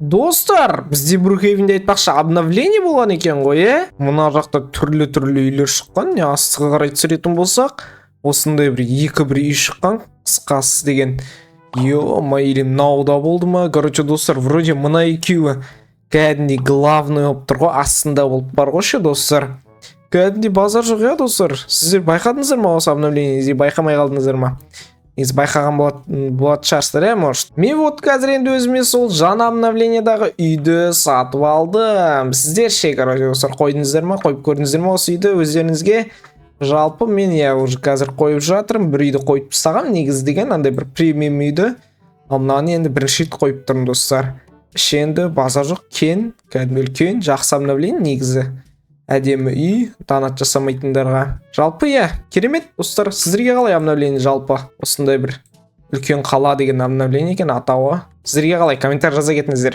Достар, бізде Брукхейвенде айтпақшы обновление болған екен ғой, Мына жақта түрлі үйлер шыққан, не астыға қарай түсіретін болсақ, осындай бір үй шыққан, қысқасы деген. Или мынау болды ма? Короче, достар, вроде мына екеуі кәдімгідей главный болып тұр ғой, астында болып бар ғой, достар. Кәдімгідей базар жоқ, достар. Сіздер байқадыңыздар ма осы обновлениеде, байқамай қалдыңыздар ма? Байқаған болады шығарсыздар, может. Мен вот қазір енді өзіме сол жаңа обновлениедағы үйді сатып алдым. Сіздер ше, короче, достар, қойдыңыздар ма, қойып көрдіңіздер ма осы үйді өздеріңізге? Жалпы мен уже қазір қойып жатырмын, бір үйді қойып тастағам, негізі деген андай бір премиум үйді. Ал мынаны енді бірінші рет қойып тұрмын, достар. Енді базар жоқ, кен, кәдімгі үлкен, жақсы обновление негізі. Әдемі үй, донат жасамайтындарға. Жалпы керемет, достар. Сіздерге қалай обновление жалпы? Осындай бір үлкен қала деген обновление екен атауы. Сіздерге қалай? Комментарий жаза кетіңіздер.